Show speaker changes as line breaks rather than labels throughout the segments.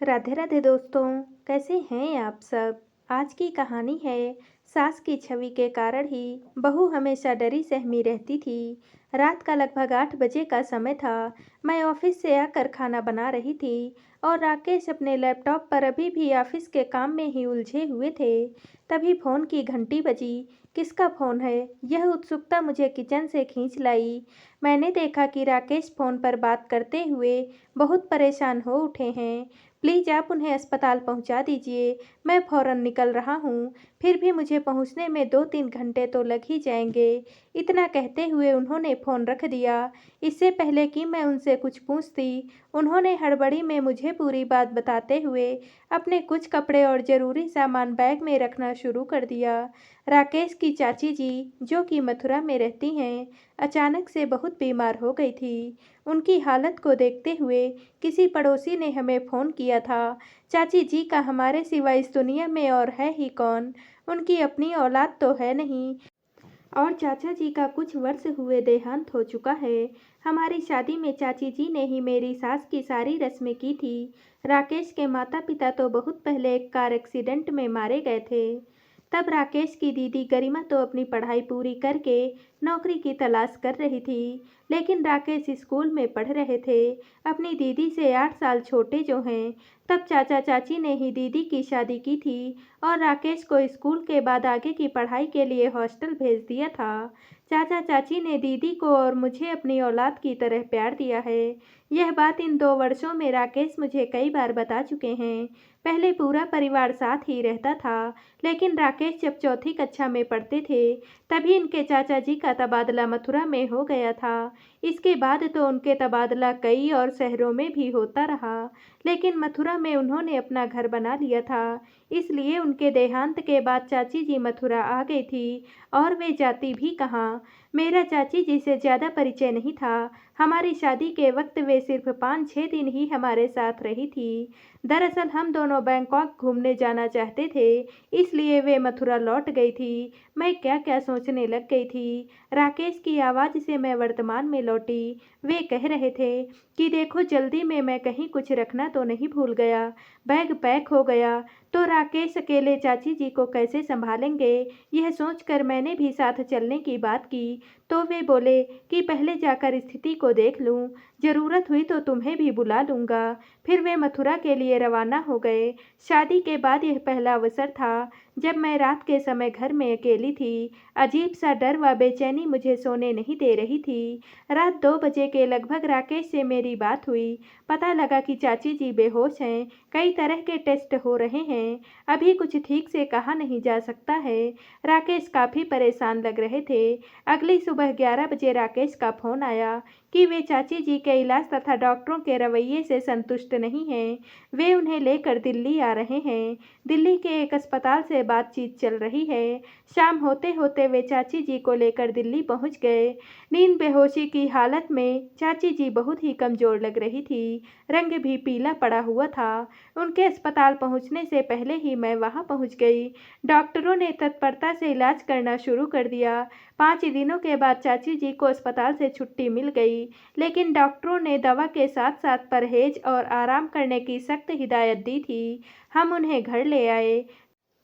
राधे राधे दोस्तों। कैसे हैं आप सब। आज की कहानी है सास की छवि के कारण ही बहू हमेशा डरी सहमी रहती थी। रात का लगभग 8 बजे का समय था। मैं ऑफिस से आकर खाना बना रही थी और राकेश अपने लैपटॉप पर अभी भी ऑफिस के काम में ही उलझे हुए थे। तभी फोन की घंटी बजी। किसका फोन है, यह उत्सुकता मुझे किचन से खींच लाई। मैंने देखा कि राकेश फोन पर बात करते हुए बहुत परेशान हो उठे हैं। प्लीज़ आप उन्हें अस्पताल पहुंचा दीजिए, मैं फ़ौरन निकल रहा हूं। फिर भी मुझे पहुंचने में 2-3 घंटे तो लग ही जाएंगे। इतना कहते हुए उन्होंने फ़ोन रख दिया। इससे पहले कि मैं उनसे कुछ पूछती, उन्होंने हड़बड़ी में मुझे पूरी बात बताते हुए अपने कुछ कपड़े और ज़रूरी सामान बैग में रखना शुरू कर दिया। राकेश की चाची जी, जो कि मथुरा में रहती हैं, अचानक से बहुत बीमार हो गई थी। उनकी हालत को देखते हुए किसी पड़ोसी ने हमें फ़ोन किया था। चाची जी का हमारे सिवा इस दुनिया में और है ही कौन। उनकी अपनी औलाद तो है नहीं और चाचा जी का कुछ वर्ष हुए देहांत हो चुका है। हमारी शादी में चाची जी ने ही मेरी सास की सारी रस्में की थी। राकेश के माता पिता तो बहुत पहले एक कार एक्सीडेंट में मारे गए थे। तब राकेश की दीदी गरिमा तो अपनी पढ़ाई पूरी करके नौकरी की तलाश कर रही थी, लेकिन राकेश स्कूल में पढ़ रहे थे, अपनी दीदी से 8 साल छोटे जो हैं। तब चाचा चाची ने ही दीदी की शादी की थी और राकेश को स्कूल के बाद आगे की पढ़ाई के लिए हॉस्टल भेज दिया था। चाचा चाची ने दीदी को और मुझे अपनी औलाद की तरह प्यार दिया है। यह बात इन 2 वर्षों में राकेश मुझे कई बार बता चुके हैं। पहले पूरा परिवार साथ ही रहता था, लेकिन राकेश जब चौथी कक्षा में पढ़ते थे तभी इनके चाचा जी का तबादला मथुरा में हो गया था। इसके बाद तो उनके तबादला कई और शहरों में भी होता रहा, लेकिन मथुरा में उन्होंने अपना घर बना लिया था। इसलिए उनके देहांत के बाद चाची जी मथुरा आ गई थी और वे जाती भी कहाँ। मेरा चाची जी से ज़्यादा परिचय नहीं था। हमारी शादी के वक्त वे सिर्फ 5-6 दिन ही हमारे साथ रही थी। दरअसल हम दोनों बैंकॉक घूमने जाना चाहते थे, इसलिए वे मथुरा लौट गई थी। मैं क्या क्या सोचने लग गई थी। राकेश की आवाज़ से मैं वर्तमान में लौटी। वे कह रहे थे कि देखो जल्दी में मैं कहीं कुछ रखना तो नहीं भूल गया। बैग पैक हो गया तो राकेश अकेले चाची जी को कैसे संभालेंगे। यह सोचकर मैंने भी साथ चलने की बात की, तो वे बोले कि पहले जाकर स्थिति को देख लूं, ज़रूरत हुई तो तुम्हें भी बुला लूँगा। फिर वे मथुरा के लिए रवाना हो गए। शादी के बाद यह पहला अवसर था जब मैं रात के समय घर में अकेली थी। अजीब सा डर व बेचैनी मुझे सोने नहीं दे रही थी। रात 2 बजे के लगभग राकेश से मेरी बात हुई। पता लगा कि चाची जी बेहोश हैं, कई तरह के टेस्ट हो रहे हैं, अभी कुछ ठीक से कहा नहीं जा सकता है। राकेश काफ़ी परेशान लग रहे थे। अगली सुबह 11 बजे राकेश का फ़ोन आया कि वे चाची जी के इलाज तथा डॉक्टरों के रवैये से संतुष्ट नहीं हैं। वे उन्हें लेकर दिल्ली आ रहे हैं। दिल्ली के एक अस्पताल से बातचीत चल रही है। शाम होते होते वे चाची जी को लेकर दिल्ली पहुंच गए। नींद बेहोशी की हालत में चाची जी बहुत ही कमज़ोर लग रही थी, रंग भी पीला पड़ा हुआ था। उनके अस्पताल पहुंचने से पहले ही मैं वहां पहुंच गई। डॉक्टरों ने तत्परता से इलाज करना शुरू कर दिया। 5 दिनों के बाद चाची जी को अस्पताल से छुट्टी मिल गई, लेकिन डॉक्टरों ने दवा के साथ साथ परहेज और आराम करने की सख्त हिदायत दी थी। हम उन्हें घर ले आए।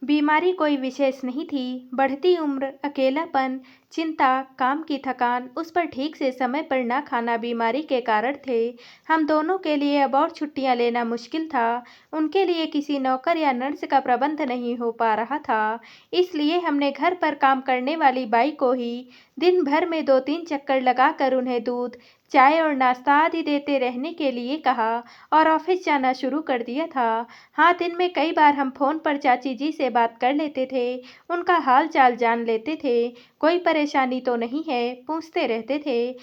बीमारी कोई विशेष नहीं थी, बढ़ती उम्र, अकेलापन, चिंता, काम की थकान, उस पर ठीक से समय पर ना खाना बीमारी के कारण थे। हम दोनों के लिए अब और छुट्टियां लेना मुश्किल था। उनके लिए किसी नौकर या नर्स का प्रबंध नहीं हो पा रहा था। इसलिए हमने घर पर काम करने वाली बाई को ही दिन भर में 2-3 चक्कर लगाकर उन्हें दूध, चाय और नाश्ता आदि देते रहने के लिए कहा और ऑफिस जाना शुरू कर दिया था। हाँ, दिन में कई बार हम फ़ोन पर चाची जी से बात कर लेते थे, उनका हाल चाल जान लेते थे। कोई परेशानी तो नहीं है, पूछते रहते थे।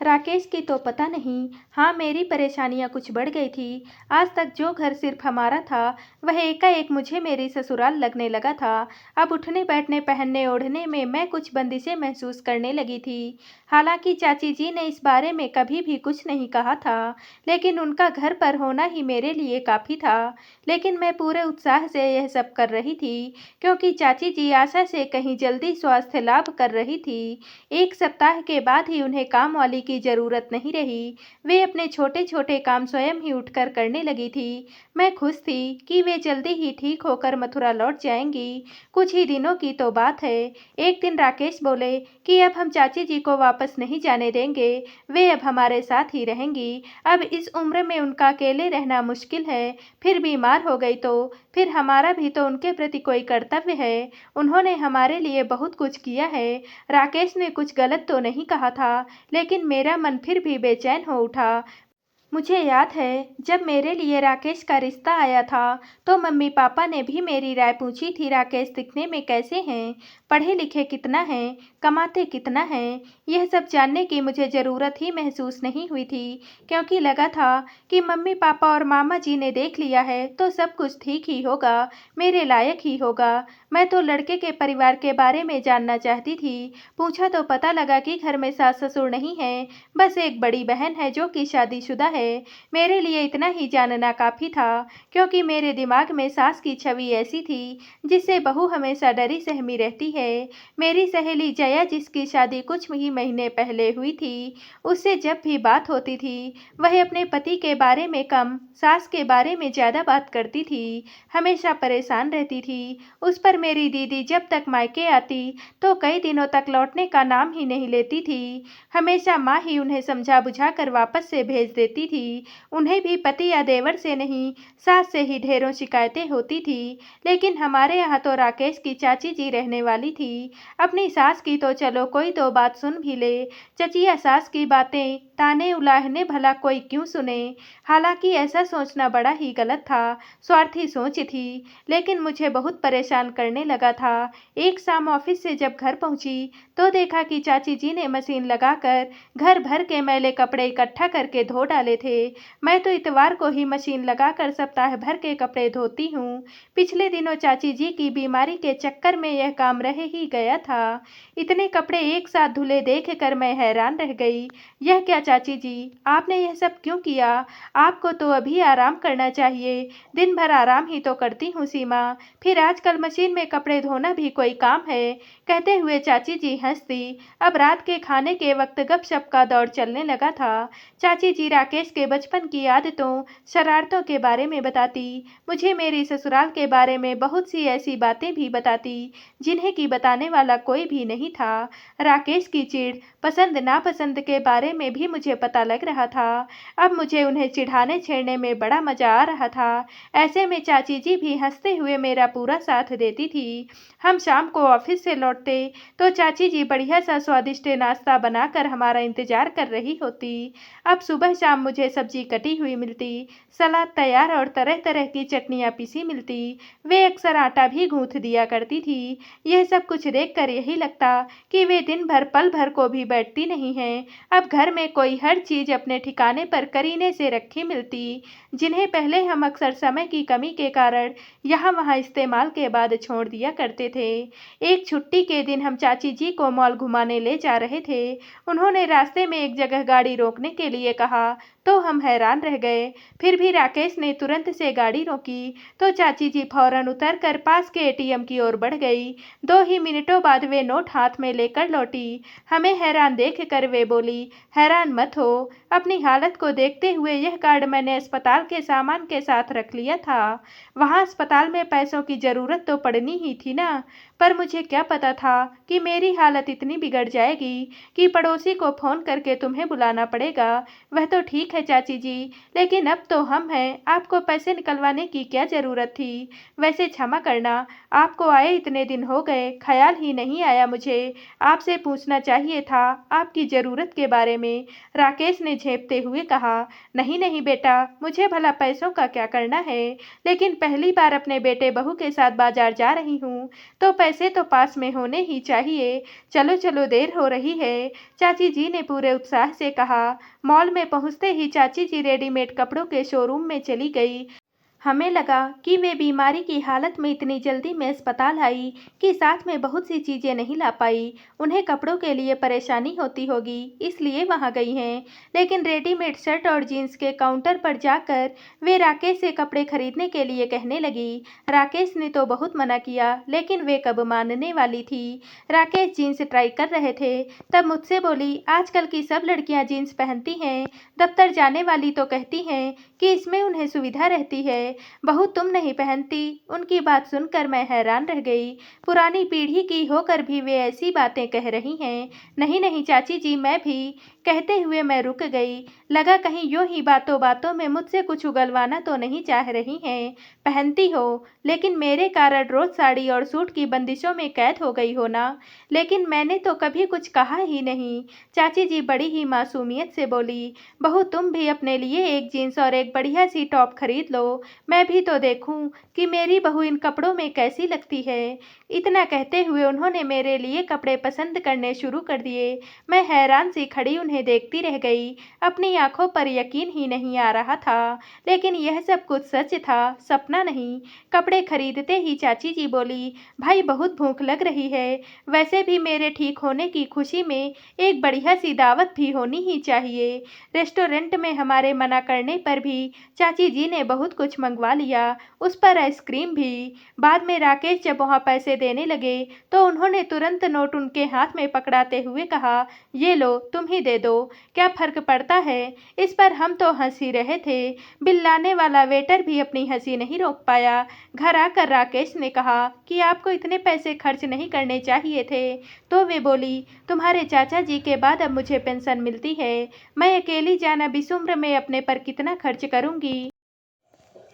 राकेश की तो पता नहीं। हाँ, मेरी परेशानियाँ कुछ बढ़ गई थी। आज तक जो घर सिर्फ हमारा था, वह एकाएक मुझे मेरी ससुराल लगने लगा था। अब उठने बैठने पहनने ओढ़ने में मैं कुछ बंदिशें महसूस करने लगी थी। हालांकि चाची जी ने इस बारे में कभी भी कुछ नहीं कहा था, लेकिन उनका घर पर होना ही मेरे लिए काफ़ी था। लेकिन मैं पूरे उत्साह से यह सब कर रही थी, क्योंकि चाची जी आशा से कहीं जल्दी स्वास्थ्य लाभ कर रही थी। 1 सप्ताह के बाद ही उन्हें काम वाली की जरूरत नहीं रही। वे अपने छोटे छोटे काम स्वयं ही उठकर करने लगी थी। मैं खुश थी कि वे जल्दी ही ठीक होकर मथुरा लौट जाएंगी। कुछ ही दिनों की तो बात है। एक दिन राकेश बोले कि अब हम चाची जी को वापस नहीं जाने देंगे, वे अब हमारे साथ ही रहेंगी। अब इस उम्र में उनका अकेले रहना मुश्किल है, फिर बीमार हो गई तो फिर हमारा भी तो उनके प्रति कोई कर्तव्य है। उन्होंने हमारे लिए बहुत कुछ किया है। राकेश ने कुछ गलत तो नहीं कहा था, लेकिन मेरा मन फिर भी बेचैन हो उठा। मुझे याद है जब मेरे लिए राकेश का रिश्ता आया था तो मम्मी पापा ने भी मेरी राय पूछी थी। राकेश दिखने में कैसे हैं, पढ़े लिखे कितना हैं, कमाते कितना हैं, यह सब जानने की मुझे ज़रूरत ही महसूस नहीं हुई थी, क्योंकि लगा था कि मम्मी पापा और मामा जी ने देख लिया है तो सब कुछ ठीक ही होगा, मेरे लायक ही होगा। मैं तो लड़के के परिवार के बारे में जानना चाहती थी। पूछा तो पता लगा कि घर में सास ससुर नहीं है, बस एक बड़ी बहन है जो कि शादीशुदा है। मेरे लिए इतना ही जानना काफ़ी था, क्योंकि मेरे दिमाग में सास की छवि ऐसी थी जिससे बहू हमेशा डरी सहमी रहती है। मेरी सहेली जया, जिसकी शादी कुछ ही महीने पहले हुई थी, उससे जब भी बात होती थी वह अपने पति के बारे में कम, सास के बारे में ज़्यादा बात करती थी, हमेशा परेशान रहती थी। उस पर मेरी दीदी जब तक मायके आती तो कई दिनों तक लौटने का नाम ही नहीं लेती थी। हमेशा माँ ही उन्हें समझा बुझा कर वापस से भेज देती थी। उन्हें भी पति या देवर से नहीं, सास से ही ढेरों शिकायतें होती थी। लेकिन हमारे यहाँ तो राकेश की चाची जी रहने वाली थी। अपनी सास की तो चलो कोई दो बात सुन भी ले, चचिया सास की बातें ताने उलाहने भला कोई क्यों सुने। हालांकि ऐसा सोचना बड़ा ही गलत था, स्वार्थी सोच थी, लेकिन मुझे बहुत परेशान करने लगा था। एक शाम ऑफिस से जब घर पहुंची तो देखा कि चाची जी ने मशीन लगाकर घर भर के मैले कपड़े इकट्ठा करके धो डाले थे। मैं तो इतवार को ही मशीन लगाकर सप्ताह भर के कपड़े धोती हूँ। पिछले दिनों चाची जी की बीमारी के चक्कर में यह काम रह ही गया था। इतने कपड़े एक साथ धुले देख कर मैं हैरान रह गई। यह क्या चाची जी, आपने यह सब क्यों किया? आपको तो अभी आराम करना चाहिए। दिन भर आराम ही तो करती हूँ सीमा, फिर आजकल मशीन में कपड़े धोना भी कोई काम है? कहते हुए चाची जी हंस दी। अब रात के खाने के वक्त गपशप का दौर चलने लगा था। चाची जी राकेश के बचपन की आदतों शरारतों के बारे में बताती, मुझे मेरी ससुराल के बारे में बहुत सी ऐसी बातें भी बताती जिन्हें कि बताने वाला कोई भी नहीं था। राकेश की चिढ़ पसंद नापसंद के बारे में भी मुझे पता लग रहा था। अब मुझे उन्हें चिढ़ाने छेड़ने में बड़ा मजा आ रहा था। ऐसे में चाची जी भी हंसते हुए मेरा पूरा साथ देती थी। हम शाम को ऑफिस से लौटते तो चाची जी बढ़िया सा स्वादिष्ट नाश्ता बनाकर हमारा इंतजार कर रही होती। अब सुबह शाम मुझे सब्जी कटी हुई मिलती, सलाद तैयार और तरह तरह की चटनियाँ पिसी मिलती। वे अक्सर आटा भी गूंथ दिया करती थी। यह सब कुछ देखकर यही लगता कि वे दिन भर पल भर को भी बैठती नहीं हैं। अब घर में कोई हर चीज़ अपने ठिकाने पर करीने से रखी मिलती, जिन्हें पहले हम अक्सर समय की कमी के कारण यहाँ वहाँ इस्तेमाल के बाद छोड़ दिया करते थे। एक छुट्टी के दिन हम चाची जी को मॉल घुमाने ले जा रहे थे। उन्होंने रास्ते में एक जगह गाड़ी रोकने के लिए कहा तो हम हैरान रह गए। फिर भी राकेश ने तुरंत से गाड़ी रोकी तो चाची जी फौरन उतरकर पास के एटीएम की ओर बढ़ गई। 2 ही मिनटों बाद वे नोट हाथ में लेकर लौटी। हमें हैरान देख कर वे बोली, हैरान मत हो, अपनी हालत को देखते हुए यह कार्ड मैंने अस्पताल के सामान के साथ रख लिया था। वहाँ अस्पताल में पैसों की ज़रूरत तो पड़नी ही थी ना, पर मुझे क्या पता था कि मेरी हालत इतनी बिगड़ जाएगी कि पड़ोसी को फ़ोन करके तुम्हें बुलाना पड़ेगा। वह तो ठीक है चाची जी, लेकिन अब तो हम हैं, आपको पैसे निकलवाने की क्या ज़रूरत थी? वैसे क्षमा करना, आपको आए इतने दिन हो गए, ख्याल ही नहीं आया मुझे। आपसे पूछना चाहिए था आपकी ज़रूरत के बारे में, राकेश ने झेपते हुए कहा। नहीं नहीं बेटा, मुझे भला पैसों का क्या करना है, लेकिन पहली बार अपने बेटे बहू के साथ बाजार जा रही हूँ तो पैसे तो पास में होने ही चाहिए। चलो चलो, देर हो रही है, चाची जी ने पूरे उत्साह से कहा। मॉल में पहुंचते ही चाची जी रेडीमेड कपड़ों के शोरूम में चली गई। हमें लगा कि वे बीमारी की हालत में इतनी जल्दी में अस्पताल आई कि साथ में बहुत सी चीजें नहीं ला पाई। उन्हें कपड़ों के लिए परेशानी होती होगी, इसलिए वहां गई हैं। लेकिन रेडीमेड शर्ट और जीन्स के काउंटर पर जाकर वे राकेश से कपड़े खरीदने के लिए कहने लगी। राकेश ने तो बहुत मना किया, लेकिन वे कब मानने वाली थी। राकेश जीन्स ट्राई कर रहे थे, तब मुझसे बोली, आजकल की सब लड़कियां जीन्स पहनती हैं, दफ्तर जाने वाली तो कहती हैं कि इसमें उन्हें सुविधा रहती है। बहू तुम नहीं पहनती। उनकी बात सुनकर मैं हैरान रह गई। पुरानी पीढ़ी की होकर भी वे ऐसी बातें कह रही हैं। नहीं नहीं चाची जी, मैं भी। कहते हुए मैं रुक गई। लगा कहीं यूं ही बातों बातों में मुझसे कुछ उगलवाना तो नहीं चाह रही हैं। पहनती हो, लेकिन मेरे कारण रोज साड़ी और सूट की बंदिशों में कैद हो गई हो ना। लेकिन मैंने तो कभी कुछ कहा ही नहीं। चाची जी बड़ी ही मासूमियत से बोली, बहू तुम भी अपने लिए एक जीन्स और एक बढ़िया सी टॉप खरीद लो। मैं भी तो देखूं कि मेरी बहू इन कपड़ों में कैसी लगती है। इतना कहते हुए उन्होंने मेरे लिए कपड़े पसंद करने शुरू कर दिए। मैं हैरान सी खड़ी उन्हें देखती रह गई। अपनी आंखों पर यकीन ही नहीं आ रहा था। लेकिन यह सब कुछ सच था, सपना नहीं। कपड़े खरीदते ही चाची जी बोली, भाई बहुत भूख लग रही है। वैसे भी मेरे ठीक होने की खुशी में एक बढ़िया सी दावत भी होनी ही चाहिए। रेस्टोरेंट में हमारे मना करने पर भी चाची जी ने बहुत कुछ मंगवा लिया, उस पर आइसक्रीम भी। बाद में राकेश जब वहाँ पैसे देने लगे तो उन्होंने तुरंत नोट उनके हाथ में पकड़ाते हुए कहा, ये लो तुम ही दे दो, क्या फर्क पड़ता है। इस पर हम तो हंस ही रहे थे। बिल लाने वाला वेटर भी अपनी हंसी नहीं रोक पाया। घर आकर राकेश ने कहा कि आपको इतने पैसे खर्च नहीं करने चाहिए थे। तो वे बोली, तुम्हारे चाचा जी के बाद अब मुझे पेंशन मिलती है। मैं अकेली जान अब इस उम्र में अपने पर कितना खर्च करूंगी।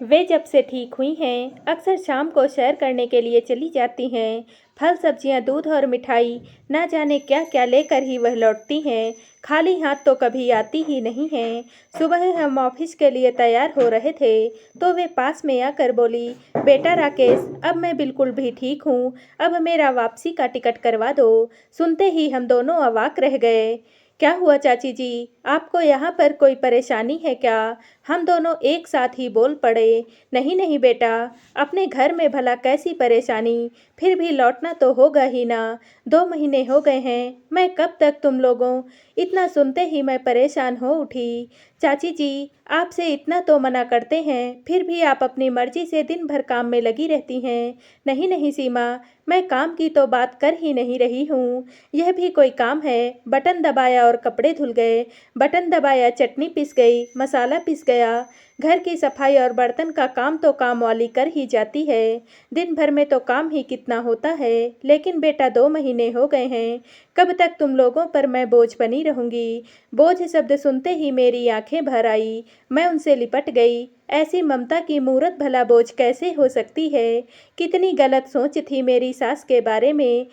वे जब से ठीक हुई हैं, अक्सर शाम को सैर करने के लिए चली जाती हैं। फल सब्जियां, दूध और मिठाई, ना जाने क्या क्या लेकर ही वह लौटती हैं। खाली हाथ तो कभी आती ही नहीं हैं। सुबह हम ऑफिस के लिए तैयार हो रहे थे तो वे पास में आकर बोली, बेटा राकेश, अब मैं बिल्कुल भी ठीक हूँ, अब मेरा वापसी का टिकट करवा दो। सुनते ही हम दोनों अवाक रह गए। क्या हुआ चाची जी, आपको यहाँ पर कोई परेशानी है क्या। हम दोनों एक साथ ही बोल पड़े। नहीं नहीं बेटा, अपने घर में भला कैसी परेशानी, फिर भी लौटना तो होगा ही ना। 2 महीने हो गए हैं, मैं कब तक तुम लोगों। इतना सुनते ही मैं परेशान हो उठी। चाची जी, आपसे इतना तो मना करते हैं, फिर भी आप अपनी मर्जी से दिन भर काम में लगी रहती हैं। नहीं नहीं सीमा, मैं काम की तो बात कर ही नहीं रही हूँ। यह भी कोई काम है। बटन दबाया और कपड़े धुल गए, बटन दबाया चटनी पिस गई, मसाला पिस गया। घर की सफाई और बर्तन का काम तो काम वाली कर ही जाती है। दिन भर में तो काम ही कितना होता है। लेकिन बेटा 2 महीने हो गए हैं, कब तक तुम लोगों पर मैं बोझ बनी रहूंगी। बोझ शब्द सुनते ही मेरी आंखें भर आई। मैं उनसे लिपट गई। ऐसी ममता की मूरत भला बोझ कैसे हो सकती है। कितनी गलत सोच थी मेरी सास के बारे में।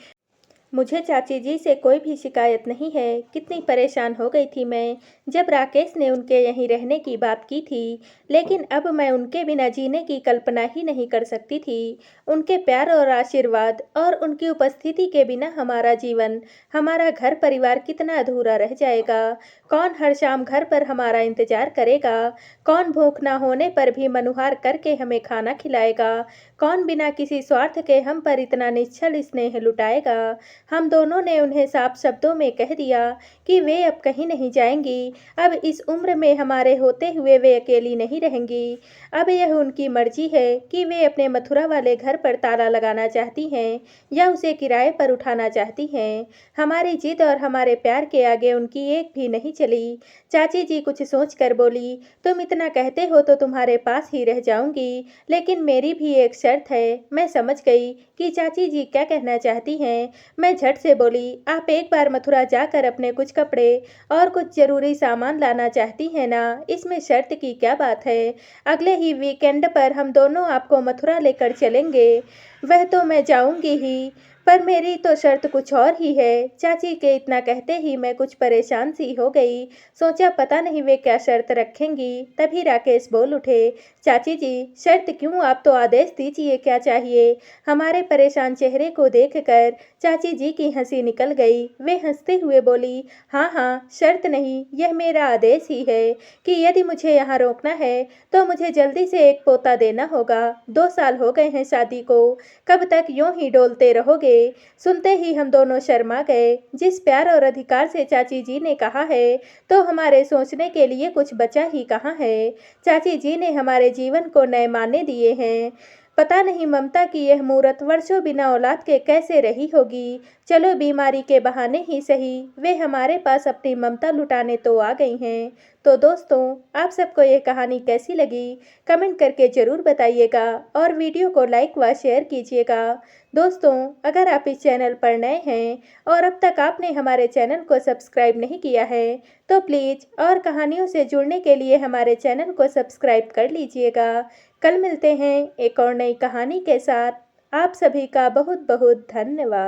मुझे चाची जी से कोई भी शिकायत नहीं है। कितनी परेशान हो गई थी मैं जब राकेश ने उनके यहीं रहने की बात की थी। लेकिन अब मैं उनके बिना जीने की कल्पना ही नहीं कर सकती थी। उनके प्यार और आशीर्वाद और उनकी उपस्थिति के बिना हमारा जीवन, हमारा घर परिवार कितना अधूरा रह जाएगा। कौन हर शाम घर पर हमारा इंतजार करेगा। कौन भूख ना होने पर भी मनुहार करके हमें खाना खिलाएगा। कौन बिना किसी स्वार्थ के हम पर इतना निश्चल स्नेह लुटाएगा। हम दोनों ने उन्हें साफ शब्दों में कह दिया कि वे अब कहीं नहीं जाएंगी। अब इस उम्र में हमारे होते हुए वे अकेली नहीं रहेंगी। अब यह उनकी मर्जी है कि वे अपने मथुरा वाले घर पर ताला लगाना चाहती हैं या उसे किराए पर उठाना चाहती हैं। हमारी जिद और हमारे प्यार के आगे उनकी एक भी नहीं चली। चाची जी कुछ सोच कर बोली, तुम इतना कहते हो तो तुम्हारे पास ही रह जाऊंगी, लेकिन मेरी भी एक शर्त है। मैं समझ गई कि चाची जी क्या कहना चाहती हैं। मैं झट से बोली, आप एक बार मथुरा जाकर अपने कुछ कपड़े और कुछ जरूरी सामान लाना चाहती हैं ना। इसमें शर्त की क्या बात है। अगले ही वीकेंड पर हम दोनों आपको मथुरा लेकर चलेंगे। वह तो मैं जाऊंगी ही, पर मेरी तो शर्त कुछ और ही है। चाची के इतना कहते ही मैं कुछ परेशान सी हो गई। सोचा पता नहीं वे क्या शर्त रखेंगी। तभी राकेश बोल उठे, चाची जी, शर्त क्यों, आप तो आदेश दीजिए, क्या चाहिए? हमारे परेशान चेहरे को देखकर चाची जी की हंसी निकल गई। वे हंसते हुए बोली, हाँ हाँ, शर्त नहीं, यह मेरा आदेश ही है कि यदि मुझे यहाँ रोकना है तो मुझे जल्दी से एक पोता देना होगा। 2 साल हो गए हैं शादी को, कब तक यूं ही डोलते रहोगे? सुनते ही हम दोनों शर्मा गए। जिस प्यार और अधिकार से चाची जी ने कहा है, तो हमारे सोचने के लिए कुछ बचा ही कहाँ है। चाची जी ने हमारे जीवन को नए मायने दिए हैं। पता नहीं ममता की यह मूरत वर्षों बिना औलाद के कैसे रही होगी। चलो बीमारी के बहाने ही सही, वे हमारे पास अपनी ममता लुटाने तो आ गई हैं। तो दोस्तों, आप सबको ये कहानी कैसी लगी, कमेंट करके ज़रूर बताइएगा और वीडियो को लाइक व शेयर कीजिएगा। दोस्तों, अगर आप इस चैनल पर नए हैं और अब तक आपने हमारे चैनल को सब्सक्राइब नहीं किया है, तो प्लीज़ और कहानियों से जुड़ने के लिए हमारे चैनल को सब्सक्राइब कर लीजिएगा। कल मिलते हैं एक और नई कहानी के साथ। आप सभी का बहुत बहुत धन्यवाद।